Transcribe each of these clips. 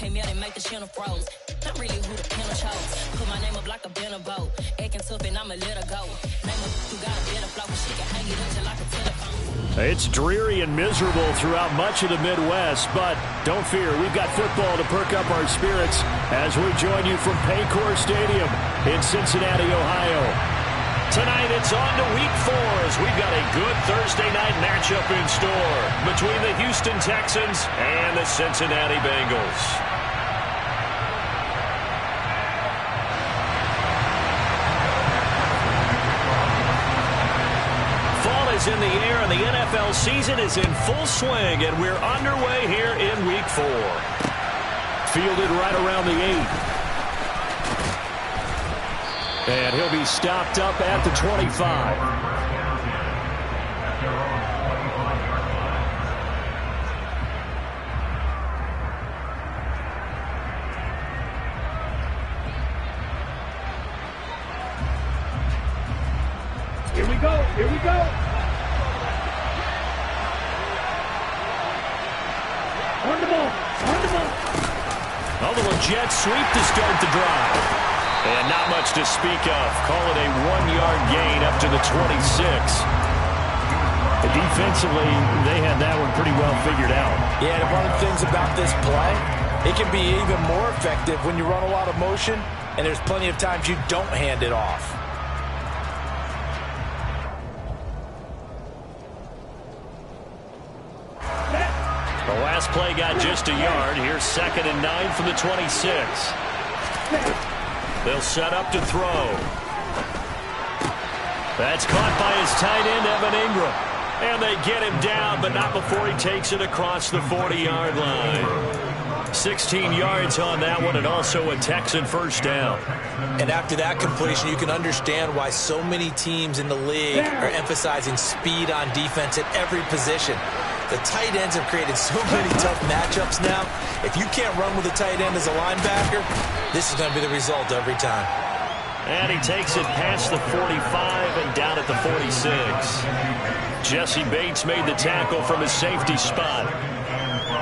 came out and make the channel froze. I'm really who the pen chose. Put my name up like a banner boat. Acting tough and I'ma let her go. Name up who got a better flow, but she can hang it up just like a telephone. It's dreary and miserable throughout much of the Midwest, but don't fear, we've got football to perk up our spirits as we join you from Paycor Stadium in Cincinnati, Ohio. Tonight it's on to Week 4 as we've got a good Thursday night matchup in store between the Houston Texans and the Cincinnati Bengals. Fall is in the air and the NFL season is in full swing, and we're underway here in Week 4. Fielded right around the 8. And he'll be stopped up at the 25. Here we go. Here we go. On the ball. On the ball. A little jet sweep to start the drive. And not much to speak of. Call it a 1-yard gain up to the 26. Defensively, they had that one pretty well figured out. Yeah, and one of the things about this play, it can be even more effective when you run a lot of motion, and there's plenty of times you don't hand it off. The last play got just a yard. Here's 2nd and 9 from the 26. They'll set up to throw. That's caught by his tight end, Evan Ingram. And they get him down, but not before he takes it across the 40-yard line. 16 yards on that one, and also a Texan first down. And after that completion, you can understand why so many teams in the league are emphasizing speed on defense at every position. The tight ends have created so many tough matchups now. If you can't run with a tight end as a linebacker, this is going to be the result every time. And he takes it past the 45 and down at the 46. Jesse Bates made the tackle from his safety spot.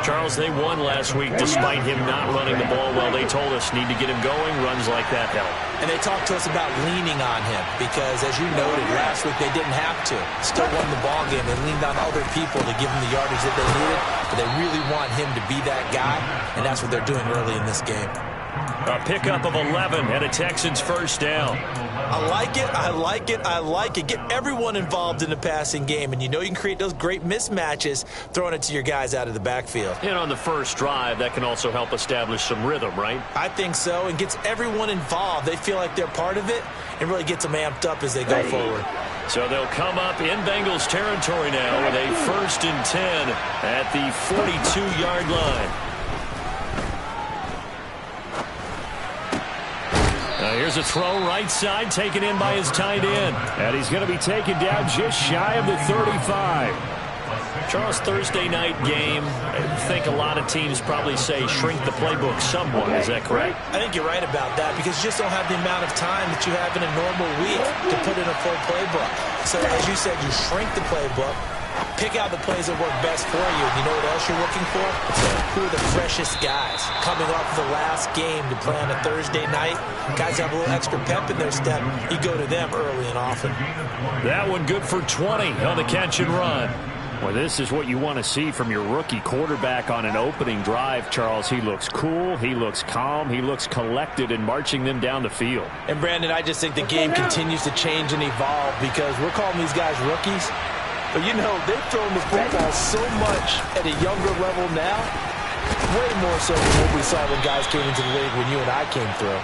Charles, they won last week despite him not running the ball well. They told us need to get him going. Runs like that help. And they talked to us about leaning on him because, as you noted, last week they didn't have to. Still won the ball game. They leaned on other people to give him the yardage that they needed. But they really want him to be that guy, and that's what they're doing early in this game. A pickup of 11 and a Texans first down. I like it. I like it. I like it. Get everyone involved in the passing game, and you know you can create those great mismatches throwing it to your guys out of the backfield. And on the first drive, that can also help establish some rhythm, right? I think so, and gets everyone involved. They feel like they're part of it and really gets them amped up as they go forward. So they'll come up in Bengals territory now with a 1st and 10 at the 42-yard line. Here's a throw right side, taken in by his tight end. And he's going to be taken down just shy of the 35. Charles, Thursday night game, I think a lot of teams probably say shrink the playbook somewhat. Is that correct? I think you're right about that because you just don't have the amount of time that you have in a normal week to put in a full playbook. So as you said, you shrink the playbook. Pick out the plays that work best for you. You know what else you're looking for? Who are the freshest guys coming off the last game to play on a Thursday night? Guys have a little extra pep in their step. You go to them early and often. That one good for 20 on the catch and run. Well, this is what you want to see from your rookie quarterback on an opening drive, Charles. He looks cool. He looks calm. He looks collected in marching them down the field. And, Brandon, I just think the game continues to change and evolve because we're calling these guys rookies. But, you know, they've thrown the football so much at a younger level now, way more so than what we saw when guys came into the league when you and I came through.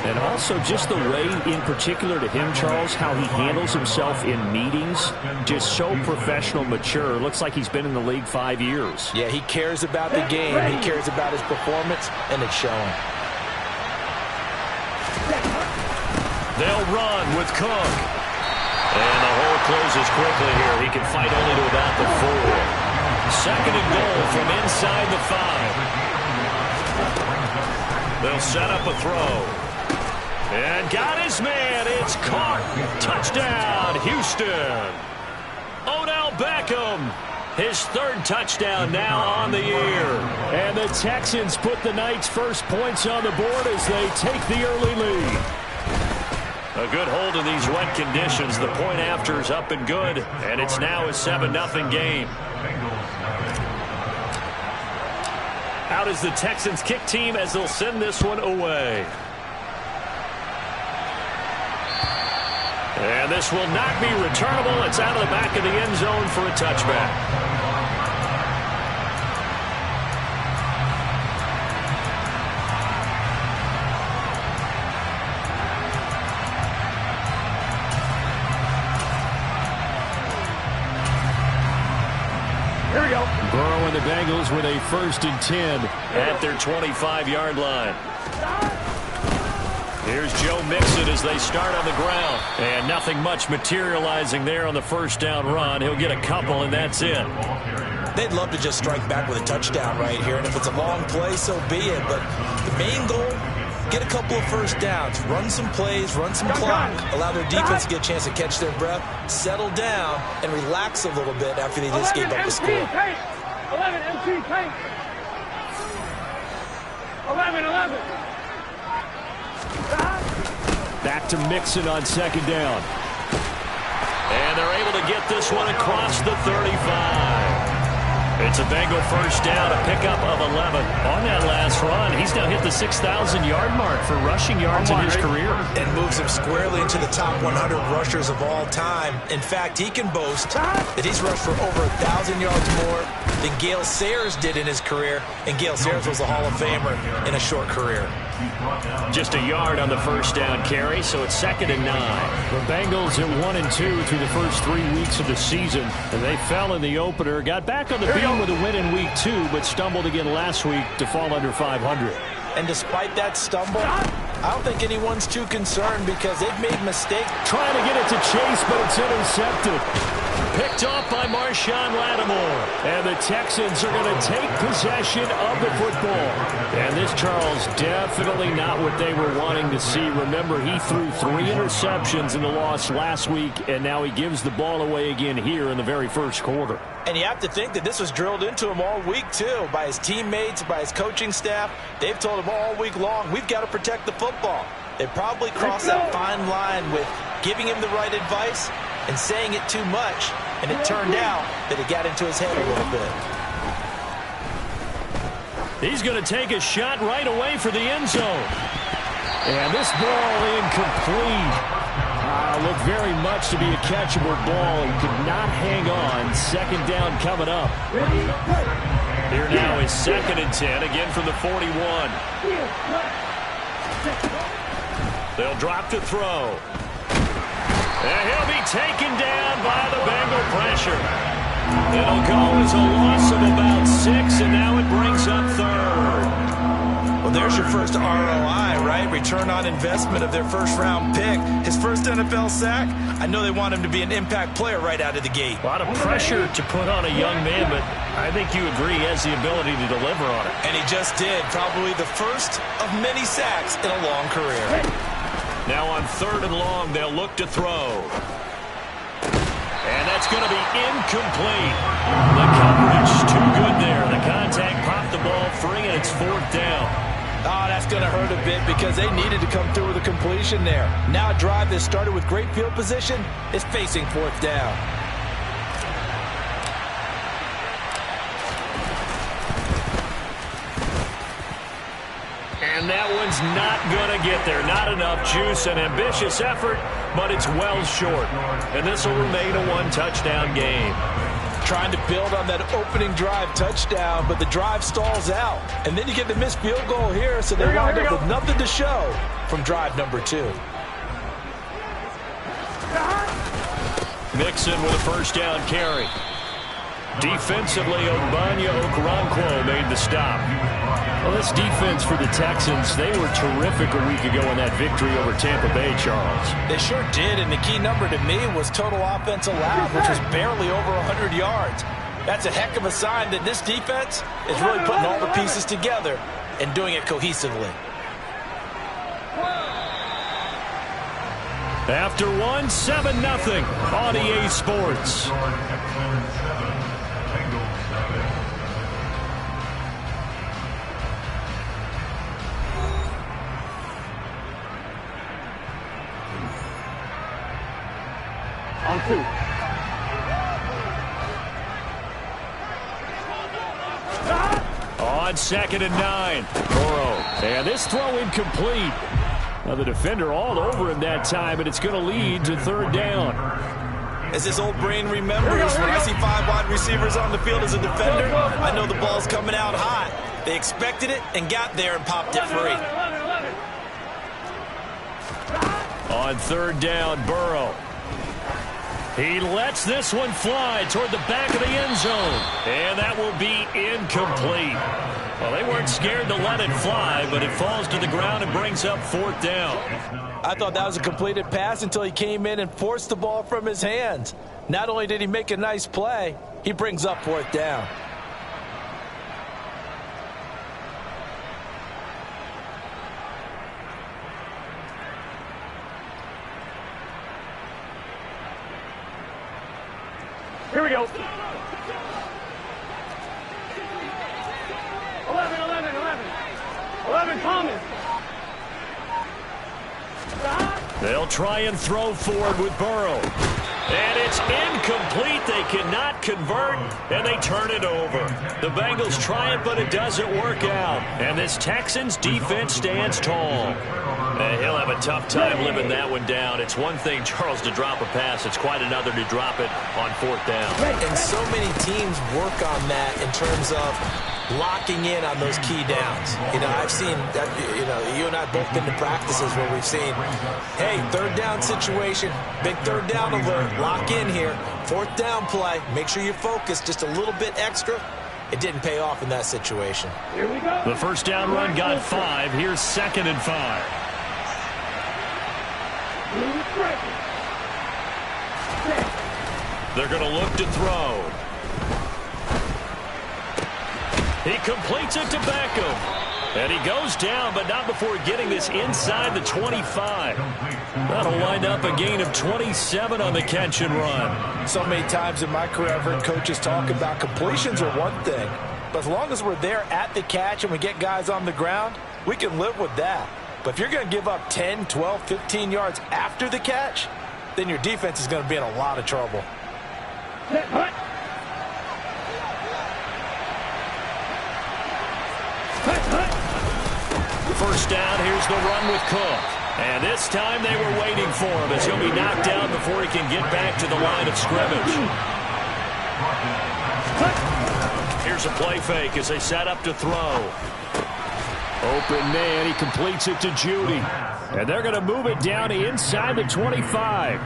And also just the way, in particular to him, Charles, how he handles himself in meetings, just so professional, mature. Looks like he's been in the league 5 years. Yeah, he cares about the game. He cares about his performance, and it's showing. They'll run with Cook. And the hole closes quickly here. He can fight only to about the 4. 2nd and goal from inside the 5. They'll set up a throw. And got his man. It's caught. Touchdown, Houston. Odell Beckham His third touchdown now on the year. And the Texans put the Knights' first points on the board as they take the early lead. A good hold in these wet conditions. The point after is up and good, and it's now a 7-0 game. Out is the Texans kick team as they'll send this one away. And this will not be returnable. It's out of the back of the end zone for a touchback. Here we go. Burrow and the Bengals with a 1st and 10 at their 25-yard line. Here's Joe Mixon as they start on the ground. And nothing much materializing there on the first down run. He'll get a couple, and that's it. They'd love to just strike back with a touchdown right here. And if it's a long play, so be it. But the main goal, get a couple of first downs. Run some plays, run some clock. Allow their defense to get a chance to catch their breath, settle down, and relax a little bit after they just gave up the score. 11 MC Tank. 11. Back to Mixon on 2nd down. And they're able to get this one across the 35. It's a Bengal first down, a pickup of 11. On that last run, he's now hit the 6,000-yard mark for rushing yards in his career. And moves him squarely into the top 100 rushers of all time. In fact, he can boast that he's rushed for over 1,000 yards more than Gale Sayers did in his career. And Gale Sayers was a Hall of Famer in a short career. Just a yard on the first down carry, so it's 2nd and 9. The Bengals at 1-2 through the first 3 weeks of the season, and they fell in the opener, got back on the beam with a win in week 2, but stumbled again last week to fall under 500. And despite that stumble, I don't think anyone's too concerned because they've made mistakes. Trying to get it to Chase, but it's intercepted. Picked off by Marshawn Lattimore. And the Texans are going to take possession of the football. And this, Charles, definitely not what they were wanting to see. Remember, he threw 3 interceptions in the loss last week, and now he gives the ball away again here in the very first quarter. And you have to think that this was drilled into him all week, too, by his teammates, by his coaching staff. They've told him all week long, we've got to protect the football. They probably crossed that fine line with giving him the right advice and saying it too much, and it turned out that it got into his head a little bit. He's going to take a shot right away for the end zone. And this ball incomplete. Looked very much to be a catchable ball. He could not hang on. 2nd down coming up. Here now is 2nd and 10, again from the 41. They'll drop to throw. And he'll be taken down by the Bengal pressure. It'll go as a loss of about 6, and now it brings up 3rd. Well, there's your first ROI, right? Return on investment of their first-round pick. His first NFL sack, I know they want him to be an impact player right out of the gate. A lot of pressure to put on a young man, but I think you agree he has the ability to deliver on it. And he just did. Probably the first of many sacks in a long career. Now on 3rd and long, they'll look to throw. And that's going to be incomplete. The coverage too good there. The contact popped the ball free, and it's 4th down. Oh, that's going to hurt a bit because they needed to come through with a completion there. Now a drive that started with great field position is facing 4th down. And that one's not going to get there. Not enough juice. An ambitious effort, but it's well short. And this will remain a 1-touchdown game. Trying to build on that opening drive touchdown, but the drive stalls out. And then you get the missed field goal here, so they wound up with nothing to show from drive number 2. Mixon with a first down carry. Defensively, Ogbanya Okoronkwo made the stop. Well, this defense for the Texans, they were terrific a week ago in that victory over Tampa Bay, Charles. They sure did, and the key number to me was total offense allowed, which was barely over 100 yards. That's a heck of a sign that this defense is really putting all the pieces together and doing it cohesively. After 1, 7-0 on EA Sports. On 2. On 2nd and 9. Burrow. And this throw incomplete. Now the defender all over him that time, and it's going to lead to 3rd down. As this old brain remembers, when I see 5 wide receivers on the field as a defender, I know the ball's coming out hot. They expected it and got there and popped it free. On 3rd down, Burrow. He lets this one fly toward the back of the end zone. And that will be incomplete. Well, they weren't scared to let it fly, but it falls to the ground and brings up 4th down. I thought that was a completed pass until he came in and forced the ball from his hands. Not only did he make a nice play, he brings up 4th down. Here we go. 11, 11, 11. 11, Thomas. They'll try and throw forward with Burrow. And it's incomplete. They cannot convert, and they turn it over. The Bengals try it, but it doesn't work out. And this Texans defense stands tall. He'll have a tough time living that one down. It's one thing, Charles, to drop a pass. It's quite another to drop it on 4th down. And so many teams work on that in terms of locking in on those key downs. You know, I've seen that, you and I have both been to practices where we've seen, hey, 3rd down situation, big 3rd down alert, lock in here, 4th down play, make sure you focus just a little bit extra. It didn't pay off in that situation. Here we go. The 1st down run got 5. Here's 2nd and 5. They're going to look to throw. He completes it to Beckham. And he goes down, but not before getting this inside the 25. That'll wind up a gain of 27 on the catch and run. So many times in my career, I've heard coaches talk about completions are one thing. But as long as we're there at the catch and we get guys on the ground, we can live with that. But if you're going to give up 10, 12, 15 yards after the catch, then your defense is going to be in a lot of trouble. First down, here's the run with Cook. And this time they were waiting for him as he'll be knocked down before he can get back to the line of scrimmage. Here's a play fake as they set up to throw. Open man, he completes it to Judy. And they're going to move it down inside the 25.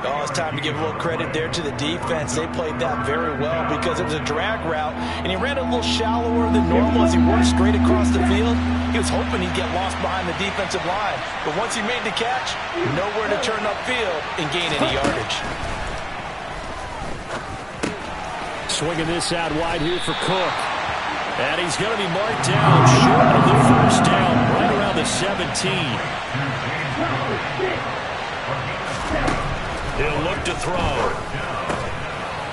Oh, it's time to give a little credit there to the defense. They played that very well because it was a drag route, and he ran a little shallower than normal as he worked straight across the field. He was hoping he'd get lost behind the defensive line, but once he made the catch, nowhere to turn upfield and gain any yardage. Swinging this out wide here for Cook. And he's going to be marked down short of the 1st down, right around the 17. He'll look to throw.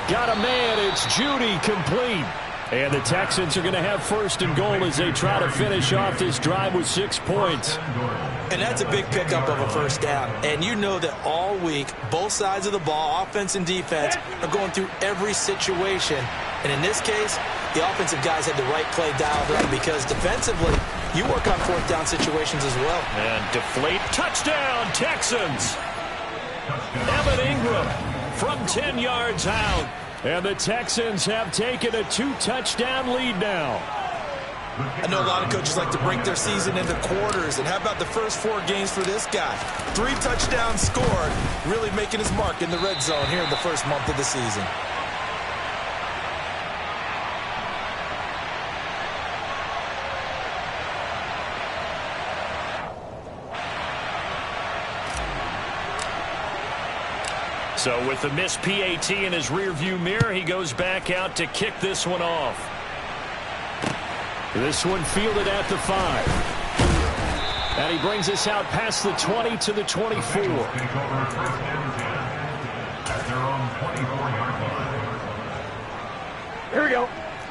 Got a man. It's Judy, complete. And the Texans are going to have 1st and goal as they try to finish off this drive with 6 points. And that's a big pickup of a 1st down. And you know that all week, both sides of the ball, offense and defense, are going through every situation. And in this case, the offensive guys had the right play dialed up because defensively, you work on 4th down situations as well. And deflate. Touchdown, Texans. Evan Ingram from 10 yards out. And the Texans have taken a 2-touchdown lead now. I know a lot of coaches like to break their season into quarters. And how about the first 4 games for this guy? 3 touchdowns scored, really making his mark in the red zone here in the first month of the season. So with the missed PAT in his rearview mirror, he goes back out to kick this one off. This one fielded at the 5. And he brings us out past the 20 to the 24. Here we go.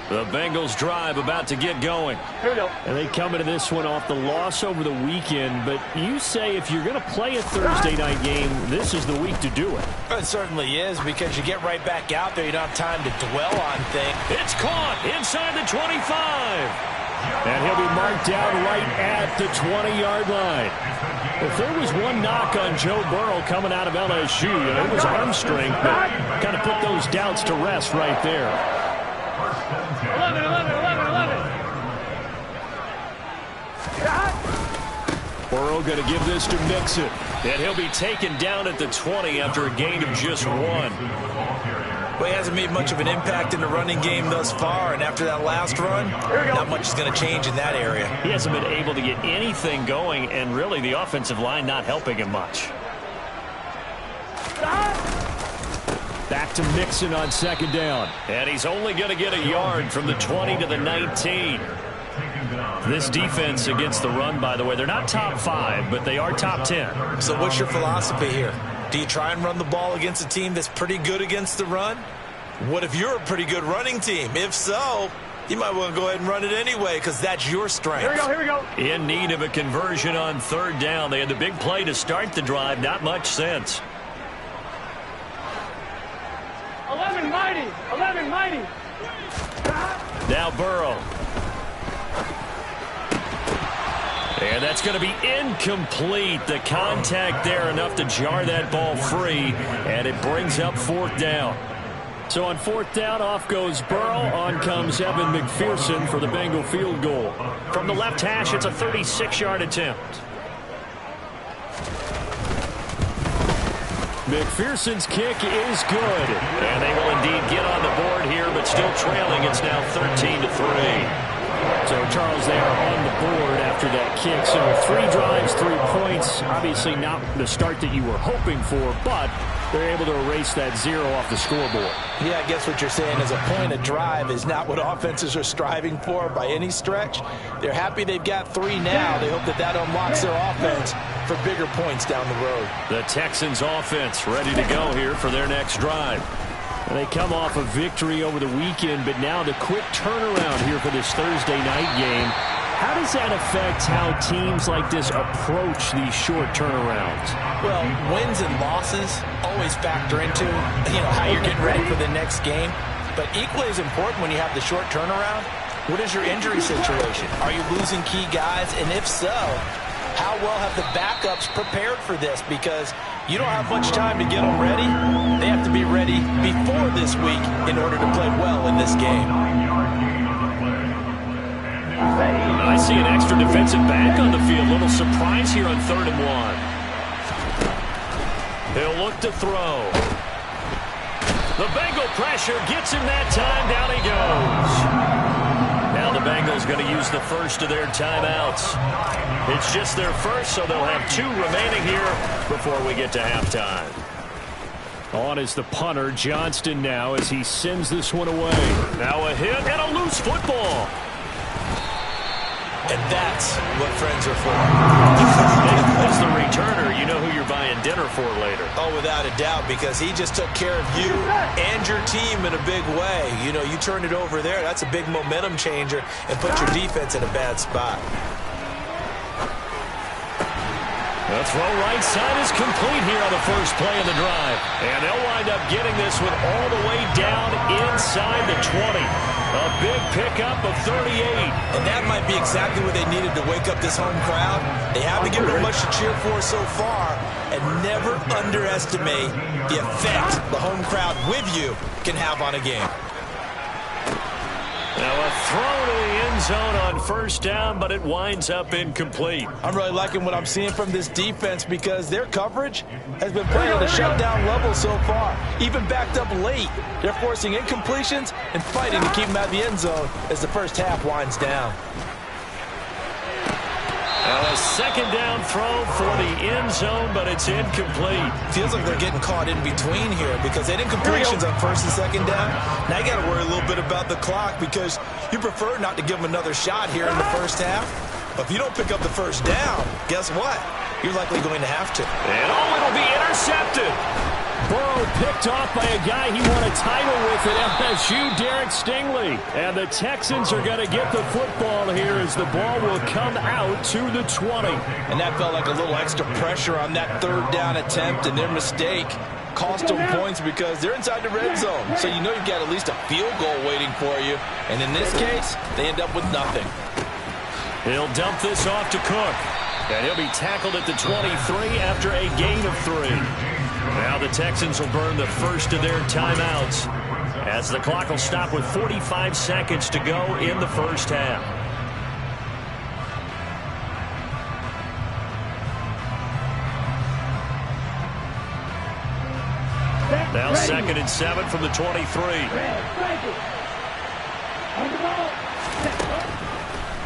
The Bengals drive about to get going. Here we go. And they come into this one off the loss over the weekend. But you say if you're going to play a Thursday night game, this is the week to do it. It certainly is, because you get right back out there. You don't have time to dwell on things. It's caught inside the 25. And he'll be marked down right at the 20-yard line. If there was one knock on Joe Burrow coming out of LSU, it was arm strength, but kind of put those doubts to rest right there. 11, 11, 11, 11. Burrow going to give this to Mixon. And he'll be taken down at the 20 after a gain of just 1. Well, he hasn't made much of an impact in the running game thus far, and after that last run, not much is going to change in that area. He hasn't been able to get anything going, and really the offensive line not helping him much. Back to Mixon on second down. And he's only going to get a yard from the 20 to the 19. This defense against the run, by the way, they're not top 5, but they are top 10. So what's your philosophy here? Do you try and run the ball against a team that's pretty good against the run? What if you're a pretty good running team? If so, you might want to go ahead and run it anyway, because that's your strength. Here we go, here we go. In need of a conversion on third down. They had the big play to start the drive. Not much sense. 11 mighty, 11 mighty. Now Burrow. And that's going to be incomplete. The contact there enough to jar that ball free, and it brings up fourth down. So on fourth down, off goes Burrow. On comes Evan McPherson for the Bengal field goal. From the left hash, it's a 36-yard attempt. McPherson's kick is good. And they will indeed get on the board here, but still trailing. It's now 13-3. So, Charles, they are on the board after that kick. So, 3 drives, 3 points. Obviously not the start that you were hoping for, but they're able to erase that 0 off the scoreboard. Yeah, I guess what you're saying is a point a drive is not what offenses are striving for by any stretch. They're happy they've got 3 now. They hope that that unlocks their offense for bigger points down the road. The Texans offense ready to go here for their next drive. They come off a victory over the weekend, but now the quick turnaround here for this Thursday night game. How does that affect how teams like this approach these short turnarounds? Well, wins and losses always factor into, how you're getting ready for the next game. But equally as important when you have the short turnaround, what is your injury situation? Are you losing key guys? And if so, how well have the backups prepared for this? Because you don't have much time to get them ready. They have to be ready before this week in order to play well in this game. I see an extra defensive back on the field. Little surprise here on 3rd and 1. He'll look to throw. The Bengal pressure gets him that time. Down he goes. Now the Bengals going to use the first of their timeouts. It's just their first, so they'll have 2 remaining here before we get to halftime. On is the punter, Johnston, now as he sends this one away. Now a hit and a loose football. And that's what friends are for. As the returner, you know who you're buying dinner for later. Oh, without a doubt, because he just took care of you and your team in a big way. You turn it over there, that's a big momentum changer and put your defense in a bad spot. The throw right side is complete here on the first play of the drive. And they'll wind up getting this one all the way down inside the 20. A big pickup of 38. And that might be exactly what they needed to wake up this home crowd. They haven't given them much to cheer for so far. And never underestimate the effect the home crowd with you can have on a game. Now a throw to the end zone on first down, but it winds up incomplete. I'm really liking what I'm seeing from this defense because their coverage has been playing at a shutdown level so far. Even backed up late, they're forcing incompletions and fighting to keep them out of the end zone as the first half winds down. Now a second down throw for the end zone, but it's incomplete. Feels like they're getting caught in between here because they had incompletions on first and second down. Now you got to worry a little bit about the clock because you prefer not to give them another shot here in the first half. But if you don't pick up the first down, guess what? You're likely going to have to. And it'll be intercepted. Burrow picked off by a guy he won a title with at LSU, Derek Stingley. And the Texans are going to get the football here as the ball will come out to the 20. And that felt like a little extra pressure on that third down attempt, and their mistake cost them points because they're inside the red zone. So you know you've got at least a field goal waiting for you. And in this case, they end up with nothing. He'll dump this off to Cook. And he'll be tackled at the 23 after a gain of 3. Now the Texans will burn the first of their timeouts as the clock will stop with 45 seconds to go in the first half. Now 2nd and 7 from the 23.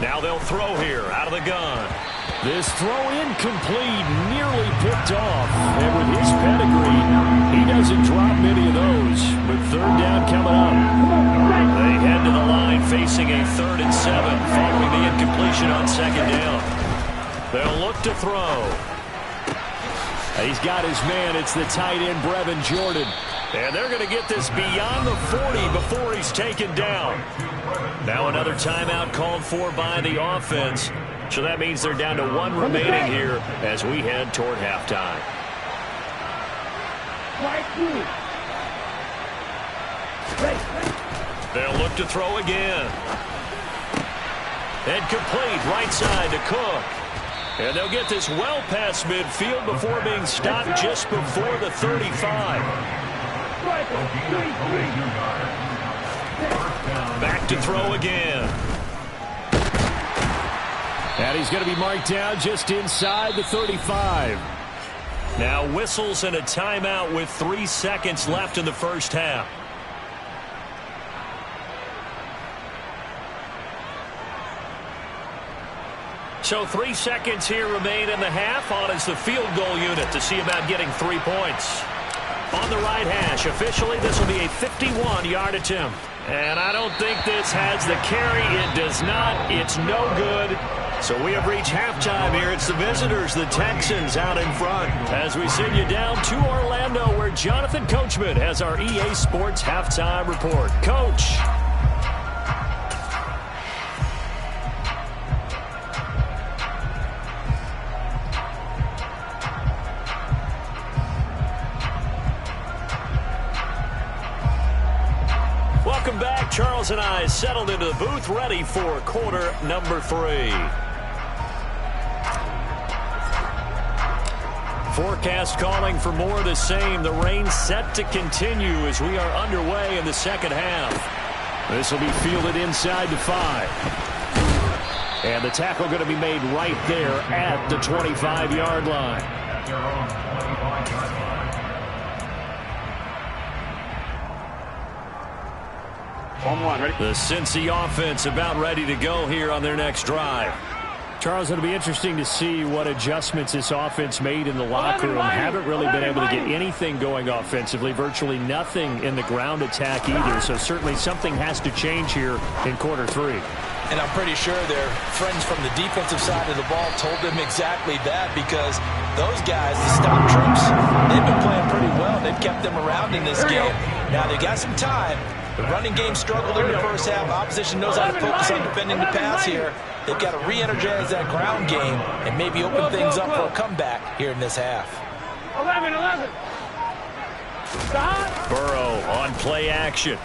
Now they'll throw here out of the gun. This throw incomplete, nearly picked off. And with his pedigree, he doesn't drop many of those. With 3rd down coming up. They head to the line facing a 3rd and 7 following the incompletion on 2nd down. They'll look to throw. He's got his man. It's the tight end, Brevin Jordan. And they're going to get this beyond the 40 before he's taken down. Now another timeout called for by the offense. So that means they're down to 1 remaining here as we head toward halftime. They'll look to throw again. And complete right side to Cook. And they'll get this well past midfield before being stopped just before the 35. Back to throw again. And he's going to be marked down just inside the 35. Now whistles and a timeout with 3 seconds left in the first half. So 3 seconds here remain in the half. On is the field goal unit to see about getting 3 points. On the right hash, officially this will be a 51-yard attempt. And I don't think this has the carry. It does not. It's no good. So we have reached halftime here. It's the visitors, the Texans, out in front. As we send you down to Orlando, where Jonathan Coachman has our EA Sports halftime report. Coach. Welcome back. Charles and I settled into the booth, ready for quarter number 3. Forecast calling for more of the same. The rain set to continue as we are underway in the second half. This will be fielded inside the 5. And the tackle going to be made right there at the 25-yard line. Ready? The Cincy offense about ready to go here on their next drive. Charles, it'll be interesting to see what adjustments this offense made in the locker room. Haven't really been able to get anything going offensively. Virtually nothing in the ground attack either. So certainly something has to change here in quarter 3. And I'm pretty sure their friends from the defensive side of the ball told them exactly that, because those guys, the stop troops, they've been playing pretty well. They've kept them around in this game. Now they've got some time. The running game struggled in the first half. Opposition knows how to focus on defending the pass here. They've got to re-energize that ground game and maybe open things up for a comeback here in this half. 11. Stop. Burrow on play action.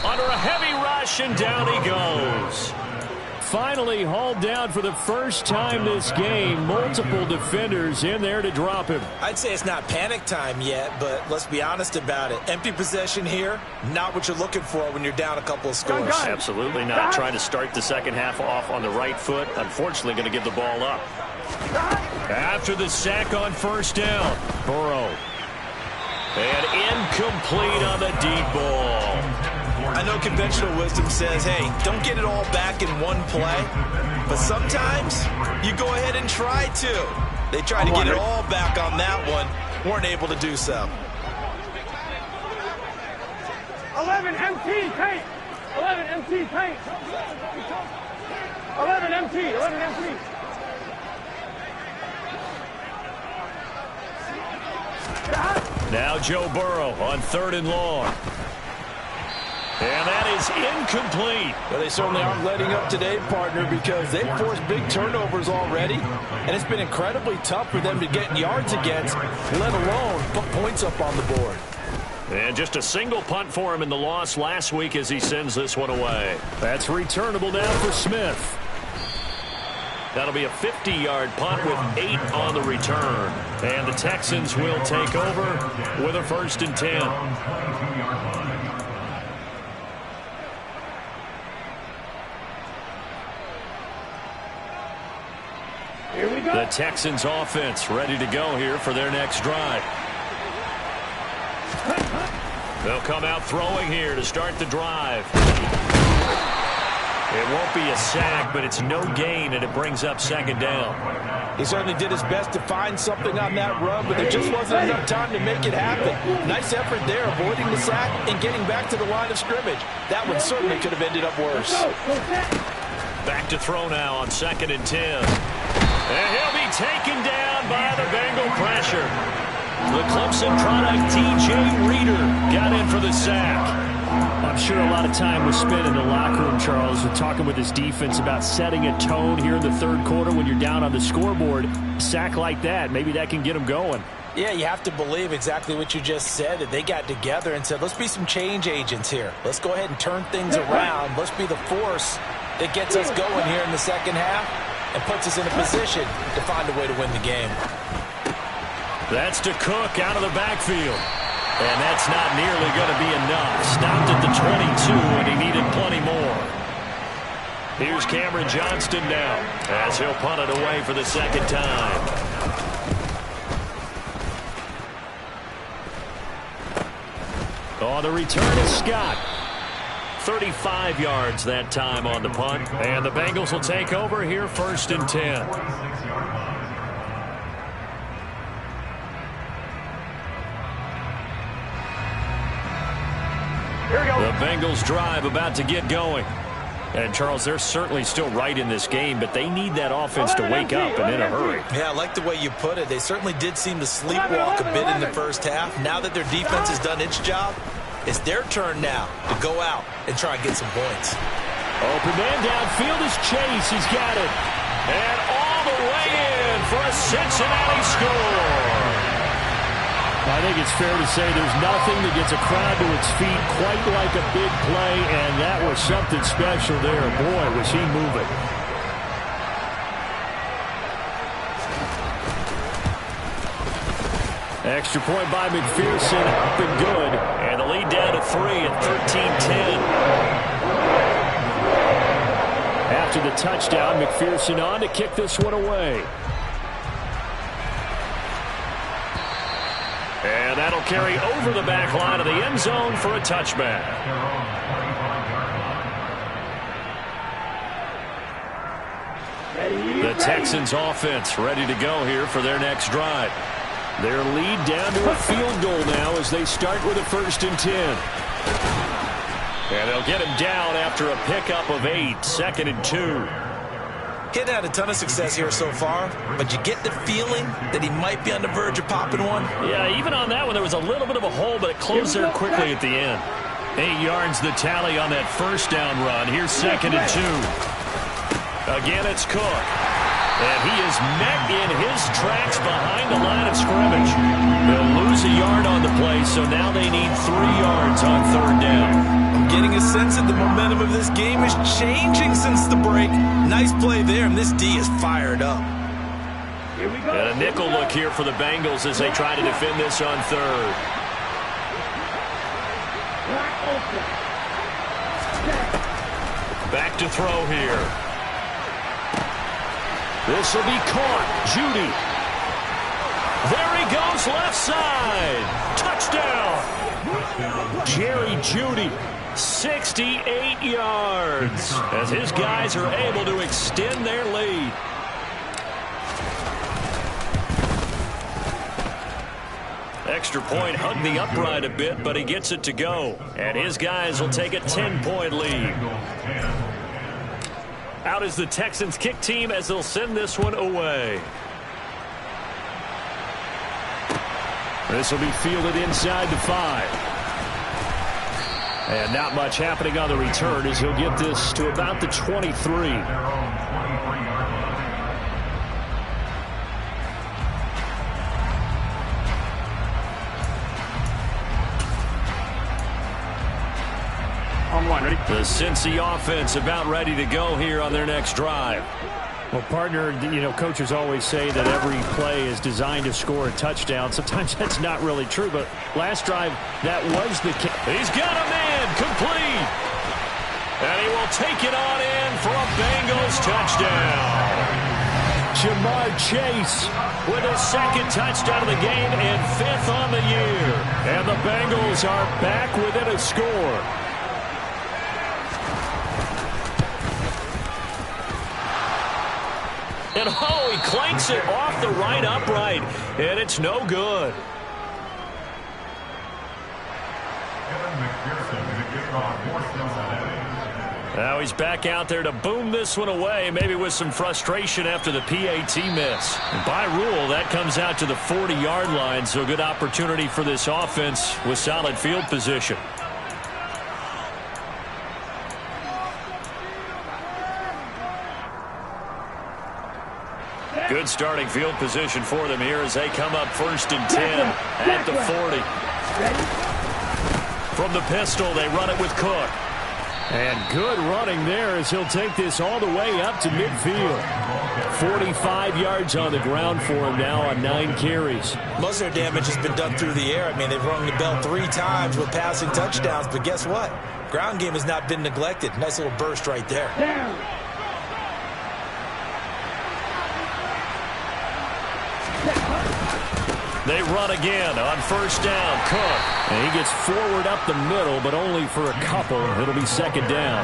Under a heavy rush, and down he goes. Finally hauled down for the first time this game. Multiple defenders in there to drop him. I'd say it's not panic time yet, but let's be honest about it. Empty possession here, not what you're looking for when you're down a couple of scores. Absolutely not. Trying to start the second half off on the right foot. Unfortunately, going to give the ball up. After the sack on first down, Burrow. And incomplete on the deep ball. I know conventional wisdom says, hey, don't get it all back in one play. But sometimes you go ahead and try to. They tried to get it all back on that one. Weren't able to do so. 11 MT paint. 11 MT paint. 11 MT. 11 MT. Stop. Now Joe Burrow on 3rd and long. And that is incomplete. Well, they certainly aren't letting up today, partner, because they've forced big turnovers already, and it's been incredibly tough for them to get yards against, let alone put points up on the board. And just a single punt for him in the loss last week as he sends this one away. That's returnable now for Smith. That'll be a 50-yard punt with 8 on the return. And the Texans will take over with a 1st and 10. Here we go. The Texans offense ready to go here for their next drive. They'll come out throwing here to start the drive. It won't be a sack, but it's no gain, and it brings up 2nd down. He certainly did his best to find something on that run, but there just wasn't enough time to make it happen. Nice effort there, avoiding the sack and getting back to the line of scrimmage. That one certainly could have ended up worse. Back to throw now on 2nd and 10. And he'll be taken down by the Bengal pressure. The Clemson product, T.J. Reader, got in for the sack. I'm sure a lot of time was spent in the locker room, Charles, with talking with his defense about setting a tone here in the 3rd quarter when you're down on the scoreboard. A sack like that, maybe that can get them going. Yeah, you have to believe exactly what you just said, that they got together and said, let's be some change agents here. Let's go ahead and turn things around. Let's be the force that gets us going here in the 2nd half and puts us in a position to find a way to win the game. That's to Cook out of the backfield. And that's not nearly going to be enough. Stopped at the 22, and he needed plenty more. Here's Cameron Johnston now, as he'll punt it away for the 2nd time. On the return is Scott. 35 yards that time on the punt. And the Bengals will take over here 1st and 10. Here we go. The Bengals drive about to get going. And, Charles, they're certainly still right in this game, but they need that offense to wake up and in a hurry. Yeah, I like the way you put it. They certainly did seem to sleepwalk a bit in the 1st half. Now that their defense has done its job, it's their turn now to go out and try and get some points. Open man downfield is Chase. He's got it. And all the way in for a Cincinnati score. I think it's fair to say there's nothing that gets a crowd to its feet quite like a big play, and that was something special there. Boy, was he moving. Extra point by McPherson, up and good. And the lead down to 3 at 13-10. After the touchdown, McPherson on to kick this one away. And that'll carry over the back line of the end zone for a touchback. The Texans offense ready to go here for their next drive. Their lead down to a field goal now as they start with a 1st and 10. And they'll get him down after a pickup of 8, 2nd and 2. He hadn't had a ton of success here so far, but you get the feeling that he might be on the verge of popping one. Yeah, even on that one, there was a little bit of a hole, but it closed there quickly at the end. 8 yards the tally on that 1st down run. Here's 2nd and 2. Again, it's Cook. And he is met in his tracks behind the line of scrimmage. They'll lose a yard on the play, so now they need 3 yards on 3rd down. I'm getting a sense that the momentum of this game is changing since the break. Nice play there, and this D is fired up. Here we go. And a nickel look here for the Bengals as they try to defend this on 3rd. Back to throw here. This will be caught. Judy. There he goes, left side. Touchdown. Jerry Judy, 68 yards, as his guys are able to extend their lead. Extra point hugged the upright a bit, but he gets it to go. And his guys will take a 10-point lead. Out is the Texans kick team as they'll send this one away. This will be fielded inside the 5. And not much happening on the return as he'll get this to about the 23. The Cincy offense about ready to go here on their next drive. Well, partner, you know, coaches always say that every play is designed to score a touchdown. Sometimes that's not really true, but last drive, that was the case. He's got a man complete. And he will take it on in for a Bengals touchdown. Jamar Chase with his second touchdown of the game and 5th on the year. And the Bengals are back within a score. And oh, he clanks it off the right upright, and it's no good. Now he's back out there to boom this one away, maybe with some frustration after the PAT miss. And by rule, that comes out to the 40-yard line, so a good opportunity for this offense with solid field position. Good starting field position for them here as they come up 1st and 10 at the 40. From the pistol, they run it with Cook. And good running there as he'll take this all the way up to midfield. 45 yards on the ground for him now on 9 carries. Most of their damage has been done through the air. I mean, they've rung the bell 3 times with passing touchdowns, but guess what? Ground game has not been neglected. Nice little burst right there. They run again on 1st down. Cook. And he gets forward up the middle, but only for a couple. It'll be 2nd down.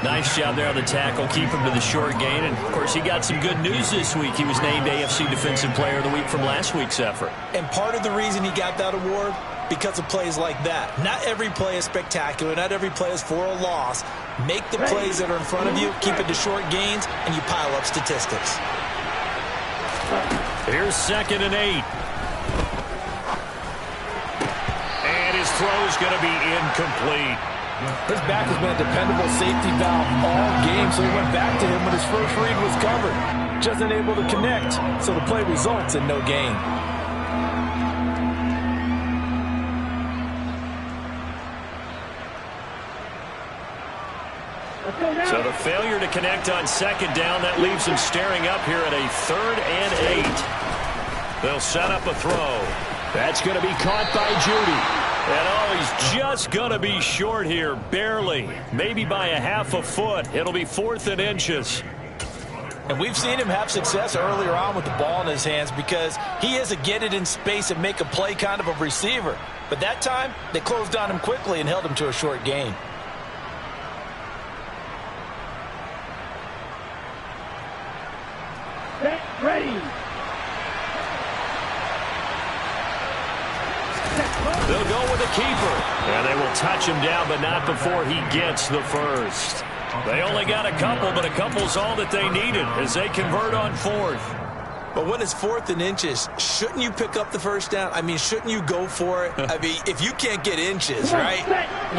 Nice job there on the tackle. Keep him to the short gain. And, of course, he got some good news this week. He was named AFC Defensive Player of the Week from last week's effort. And part of the reason he got that award, because of plays like that. Not every play is spectacular. Not every play is for a loss. Make the plays that are in front of you, keep it to short gains, and you pile up statistics. Here's 2nd and 8. His throw is going to be incomplete. His back has been a dependable safety valve all game, so he went back to him when his first read was covered. Just unable to connect, so the play results in no gain. So the failure to connect on 2nd down, that leaves him staring up here at a 3rd and 8. They'll set up a throw. That's going to be caught by Judy. And oh, he's just going to be short here, barely. Maybe by a half a foot. It'll be 4th and inches. And we've seen him have success earlier on with the ball in his hands because he is a get it in space and make a play kind of a receiver. But that time, they closed on him quickly and held him to a short gain. Ready. They'll go with a keeper. And they will touch him down, but not before he gets the first. They only got a couple, but a couple's all that they needed as they convert on 4th. But when it's 4th and inches, shouldn't you pick up the first down? I mean, shouldn't you go for it? I mean, if you can't get inches, right,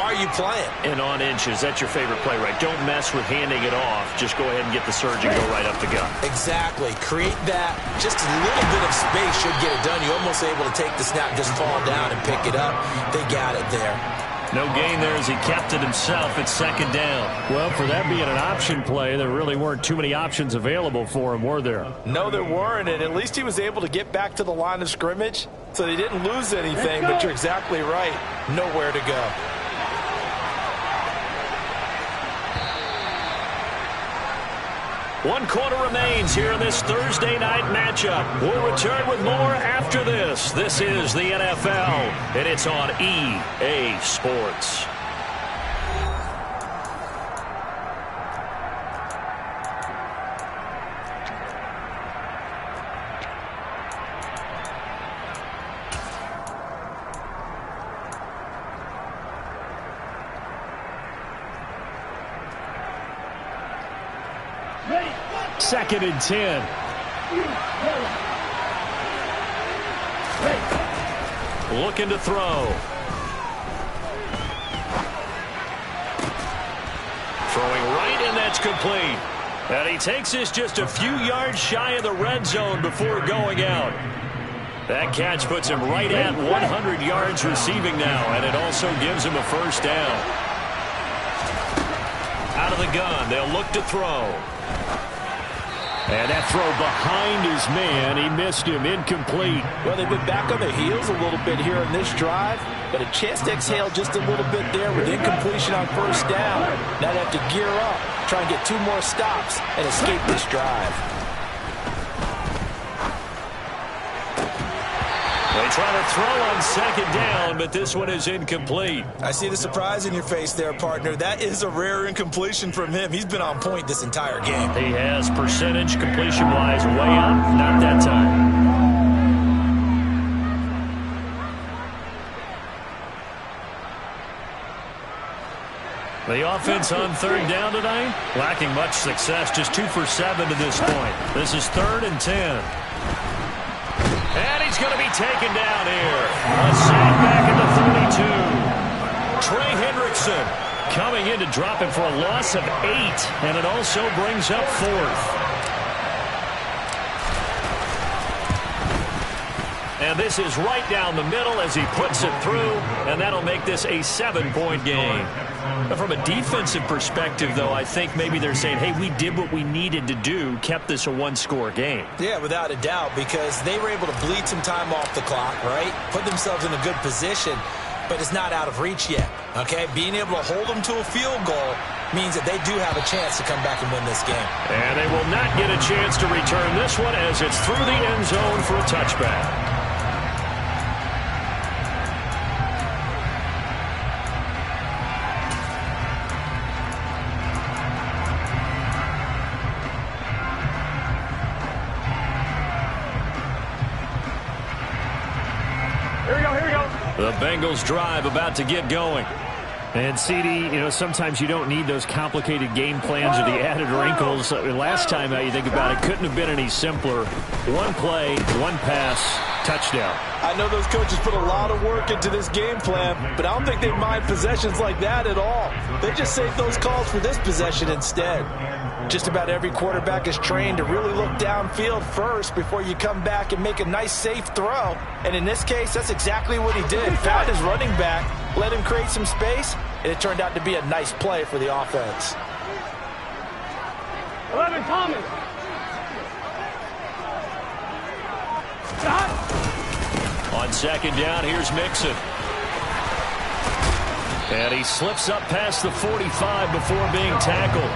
why are you playing? And on inches, that's your favorite play, right? Don't mess with handing it off. Just go ahead and get the surge and go right up the gut. Exactly. Create that. Just a little bit of space should get it done. You're almost able to take the snap, just fall down and pick it up. They got it there. No gain there as he kept it himself at 2nd down. Well, for that being an option play, there really weren't too many options available for him, were there? No, there weren't, and at least he was able to get back to the line of scrimmage, so they didn't lose anything, but you're exactly right. Nowhere to go. One quarter remains here in this Thursday night matchup. We'll return with more after this. This is the NFL, and it's on EA Sports. Ready. 2nd and 10. looking to throw. Throwing right, and that's complete. And he takes this just a few yards shy of the red zone before going out. That catch puts him right at 100 yards receiving now, and it also gives him a first down. Out of the gun, they'll look to throw. And that throw behind his man, he missed him, incomplete. Well, they've been back on their heels a little bit here in this drive, but a chance to exhale just a little bit there with incompletion on first down. Now they have to gear up, try and get 2 more stops and escape this drive. They try to throw on second down, but this one is incomplete. I see the surprise in your face there, partner. That is a rare incompletion from him. He's been on point this entire game. He has percentage completion-wise way up. Not that time. The offense on third down tonight, lacking much success, just 2 for 7 to this point. This is 3rd and 10. And he's going to be taken down here. A sack back at the 32. Trey Hendrickson coming in to drop him for a loss of 8. And it also brings up 4th. And this is right down the middle as he puts it through. And that'll make this a 7-point game. But from a defensive perspective, though, I think maybe they're saying, hey, we did what we needed to do, kept this a 1-score game. Yeah, without a doubt, because they were able to bleed some time off the clock, right? Put themselves in a good position, but it's not out of reach yet, okay? Being able to hold them to a field goal means that they do have a chance to come back and win this game. And they will not get a chance to return this one as it's through the end zone for a touchback. The Bengals drive about to get going. And, CD, sometimes you don't need those complicated game plans or the added wrinkles. Last time you think about it, couldn't have been any simpler. 1 play, 1 pass, touchdown. I know those coaches put a lot of work into this game plan, but I don't think they mind possessions like that at all. They just save those calls for this possession instead. Just about every quarterback is trained to really look downfield first before you come back and make a nice, safe throw. And in this case, that's exactly what he did. Found his running back, let him create some space, and it turned out to be a nice play for the offense. 11, Thomas. On second down, here's Mixon. And he slips up past the 45 before being tackled.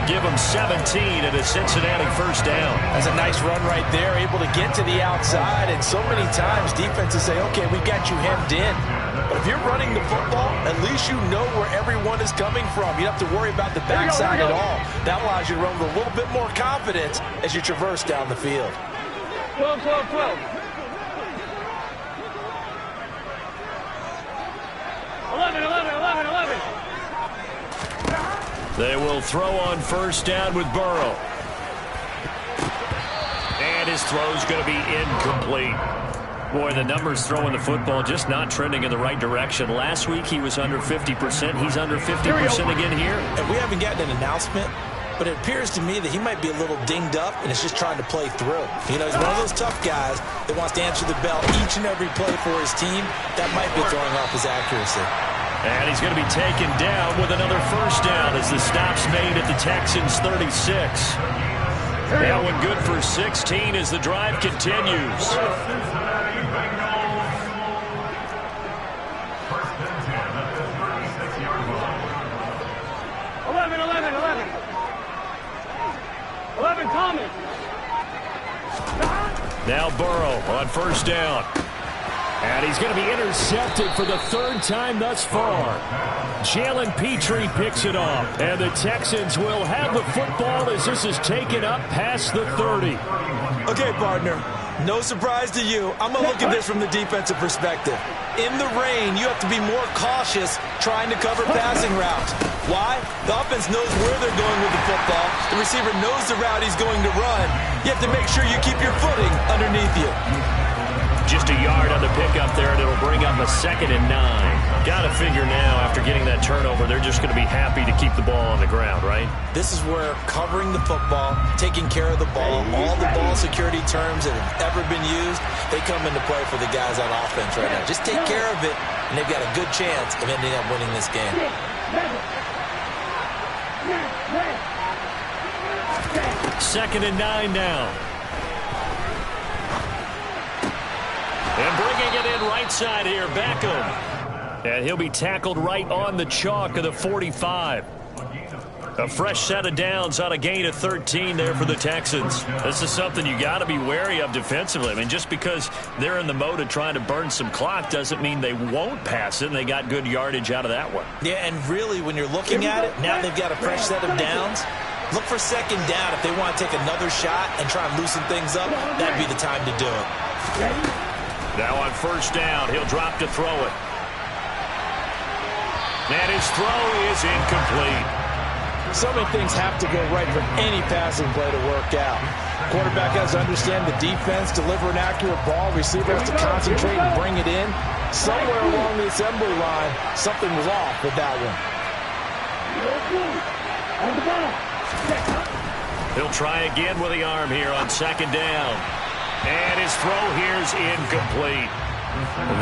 Give him 17 and a Cincinnati first down. That's a nice run right there, able to get to the outside. And so many times defenses say, okay, we got you hemmed in. But if you're running the football, at least you know where everyone is coming from. You don't have to worry about the backside at all. That allows you to run with a little bit more confidence as you traverse down the field. 12, 12, 12. 11, 11, 11, 11. They will throw on first down with Burrow. And his throw's going to be incomplete. Boy, the numbers throwing the football just not trending in the right direction. Last week he was under 50%. He's under 50% again here. And we haven't gotten an announcement, but it appears to me that he might be a little dinged up and is just trying to play through. He's one of those tough guys that wants to answer the bell each and every play for his team. That might be throwing off his accuracy. And he's going to be taken down with another first down as the stop's made at the Texans 36. That one good for 16 as the drive continues. 11, 11, 11. 11, Thomas. Now Burrow on first down. And he's going to be intercepted for the 3rd time thus far. Jalen Petrie picks it off. And the Texans will have the football as this is taken up past the 30. Okay, partner. No surprise to you. I'm going to look at this from the defensive perspective. In the rain, you have to be more cautious trying to cover passing routes. Why? The offense knows where they're going with the football. The receiver knows the route he's going to run. You have to make sure you keep your footing underneath you. Just a yard on the pickup there, and it'll bring up a 2nd and 9. Got to figure now, after getting that turnover, they're just going to be happy to keep the ball on the ground, right? This is where covering the football, taking care of the ball, all the ball security terms that have ever been used, they come into play for the guys on offense right now. Just take care of it, and they've got a good chance of ending up winning this game. 2nd and 9 now. And bringing it in right side here, Beckham. And he'll be tackled right on the chalk of the 45. A fresh set of downs on a gain of 13 there for the Texans. This is something you got to be wary of defensively. I mean, just because they're in the mode of trying to burn some clock doesn't mean they won't pass it, and they got good yardage out of that one. Yeah, and really, when you're looking at it, now they've got a fresh set of downs. Look for 2nd down. If they want to take another shot and try and loosen things up, that'd be the time to do it. Now on 1st down, he'll drop to throw it. And his throw is incomplete. So many things have to go right for any passing play to work out. Quarterback has to understand the defense, deliver an accurate ball. Receiver has to concentrate and bring it in. Somewhere along the assembly line, something was off with that one. He'll try again with the arm here on 2nd down. And his throw here's incomplete.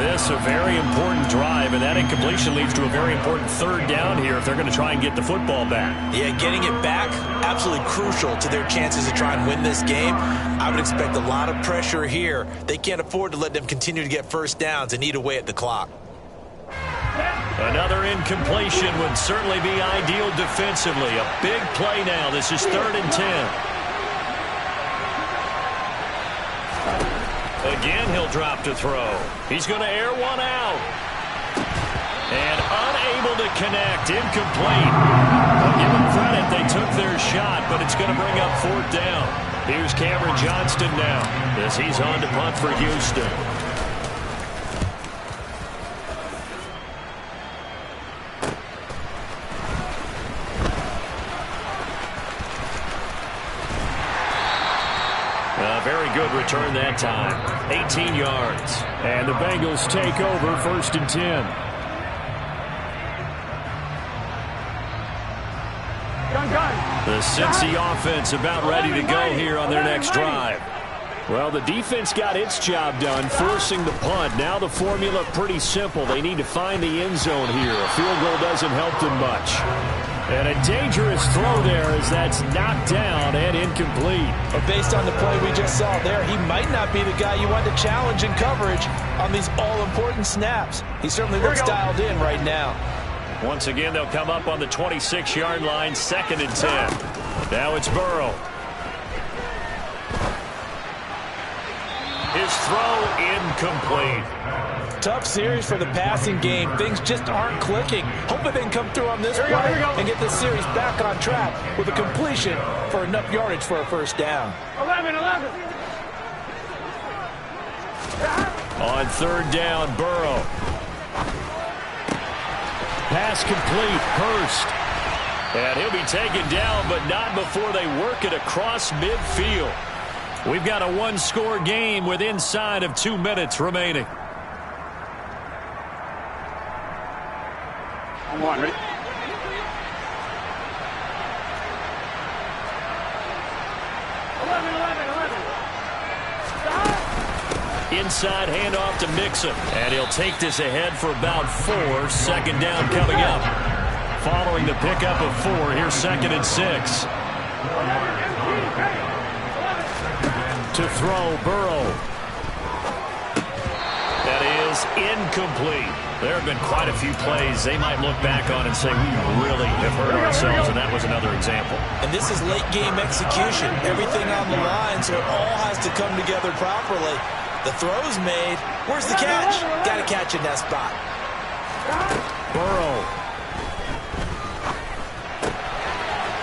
This a very important drive, and that incompletion leads to a very important 3rd down here if they're going to try and get the football back. Yeah, getting it back, absolutely crucial to their chances to try and win this game. I would expect a lot of pressure here. They can't afford to let them continue to get 1st downs and eat away at the clock. Another incompletion would certainly be ideal defensively. A big play now. This is 3rd and 10. Again, he'll drop to throw. He's going to air one out. And unable to connect. Incomplete. I'll give them credit. They took their shot, but it's going to bring up 4th down. Here's Cameron Johnston now as he's on to punt for Houston. Very good return that time. 18 yards. And the Bengals take over 1st and 10. The Cincy offense about ready to go here on their next drive. Well, the defense got its job done, forcing the punt. Now the formula pretty simple. They need to find the end zone here. A field goal doesn't help them much. And a dangerous throw there as that's knocked down and incomplete. But based on the play we just saw there, he might not be the guy you want to challenge in coverage on these all-important snaps. He certainly looks dialed in right now. Once again, they'll come up on the 26-yard line, 2nd and 10. Now it's Burrow. His throw incomplete. Tough series for the passing game. Things just aren't clicking. Hoping they can come through on this play and get this series back on track with a completion for enough yardage for a 1st down. 11. On 3rd down, Burrow. Pass complete. Hurst. And he'll be taken down, but not before they work it across midfield. We've got a 1-score game with inside of 2 minutes remaining. I'm on, ready? Inside handoff to Mixon. And he'll take this ahead for about 4. 2nd down coming up. Following the pickup of 4, here's 2nd and 6. To throw, Burrow. That is incomplete. There have been quite a few plays they might look back on and say, we really have hurt ourselves, and that was another example. And this is late-game execution. Everything on the line, so it all has to come together properly. The throw's made. Where's the catch? Got to catch in that spot. Burrow.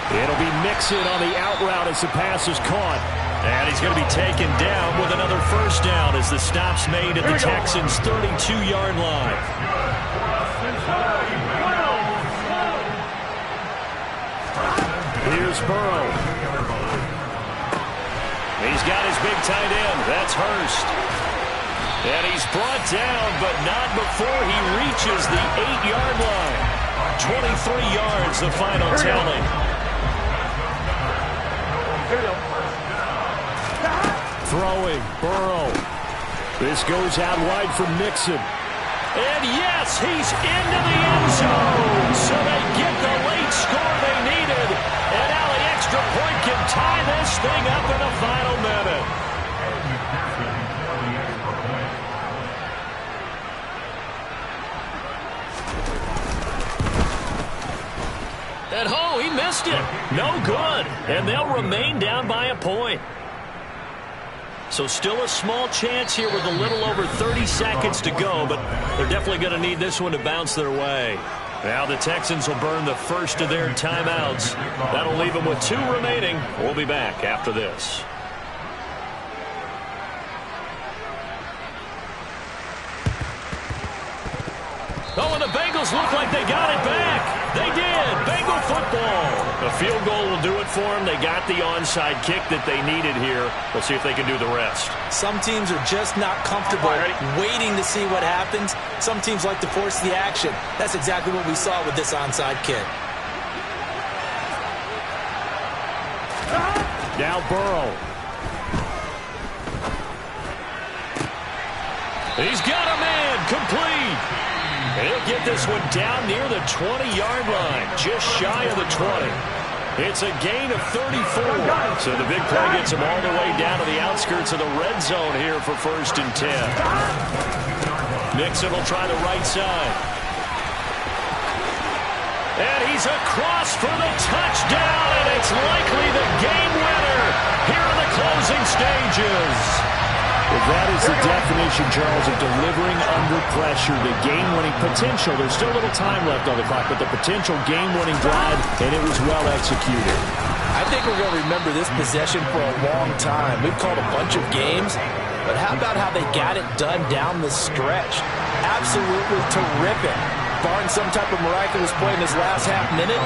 It'll be Mixon on the out route as the pass is caught. And he's going to be taken down with another 1st down as the stop's made at the Texans' 32-yard line. Here's Burrow. He's got his big tight end. That's Hurst. And he's brought down, but not before he reaches the 8-yard line. 23 yards, the final tally. Throwing, Burrow. This goes out wide for Mixon. And yes, he's into the end zone. So they get the late score they needed. And now the extra point can tie this thing up in the final minute. And oh, he missed it. No good. And they'll remain down by a point. So still a small chance here with a little over 30 seconds to go, but they're definitely going to need this one to bounce their way. Now the Texans will burn the first of their timeouts. That'll leave them with 2 remaining. We'll be back after this. Oh, and the Bengals look like they got it back. They did. Bengal football. A field goal will do it for them. They got the onside kick that they needed here. We'll see if they can do the rest. Some teams are just not comfortable waiting to see what happens. Some teams like to force the action. That's exactly what we saw with this onside kick. Now Burrow. He's got a man. Complete. He'll get this one down near the 20-yard line, just shy of the 20. It's a gain of 34. So the big play gets him all the way down to the outskirts of the red zone here for 1st and 10. Mixon will try the right side. And he's across for the touchdown, and it's likely the game winner here in the closing stages. Well, that is the definition, Charles, of delivering under pressure. The game-winning potential. There's still a little time left on the clock, but the potential game-winning drive, and it was well executed. I think we're going to remember this possession for a long time. We've called a bunch of games, but how about how they got it done down the stretch? Absolutely terrific. Barring some type of miraculous play in this last half minute,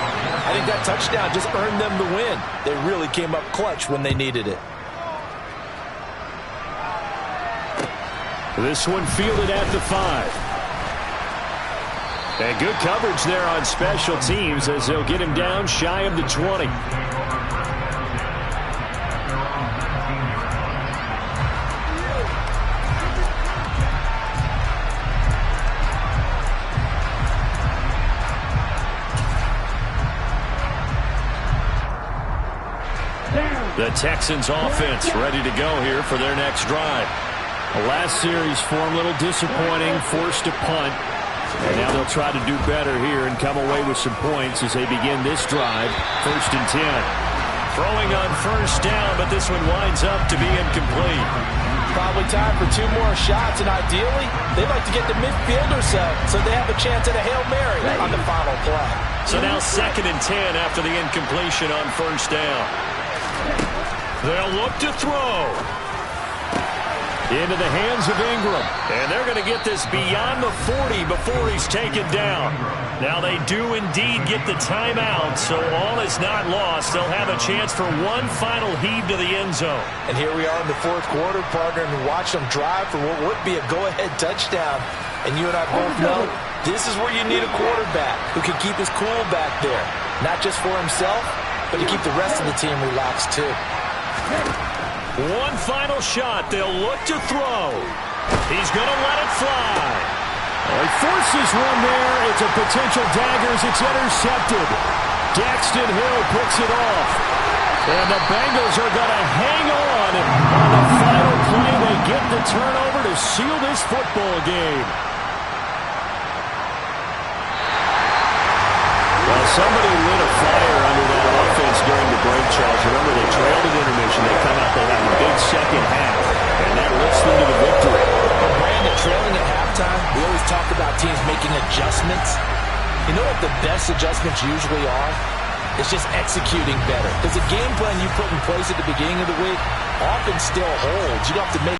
I think that touchdown just earned them the win. They really came up clutch when they needed it. This one fielded at the 5. And good coverage there on special teams as they'll get him down shy of the 20. The Texans offense ready to go here for their next drive. The last series for him, a little disappointing, forced to punt. And now they'll try to do better here and come away with some points as they begin this drive, 1st and 10. Throwing on 1st down, but this one winds up to be incomplete. Probably time for 2 more shots, and ideally, they'd like to get the midfield or so they have a chance at a Hail Mary on the final play. So now 2nd and 10 after the incompletion on 1st down. They'll look to throw. Into the hands of Ingram. And they're going to get this beyond the 40 before he's taken down. Now they do indeed get the timeout, so all is not lost. They'll have a chance for one final heave to the end zone. And here we are in the 4th quarter, partner, and watch them drive for what would be a go-ahead touchdown. And you and I both know this is where you need a quarterback who can keep his cool back there. Not just for himself, but to keep the rest of the team relaxed too. One final shot. They'll look to throw. He's going to let it fly. Well, he forces one there. It's a potential dagger as it's intercepted. Daxton Hill picks it off. And the Bengals are going to hang on. On the final play, they get the turnover to seal this football game. Well, somebody lit a fire under that offense during the break, Charles. Remember, they trailed at intermission. They come out, they have a big second half, and that lifts them to the victory. But Brandon, trailing at halftime, we always talk about teams making adjustments. You know what the best adjustments usually are? It's just executing better. Because the game plan you put in place at the beginning of the week often still holds. You don't have to make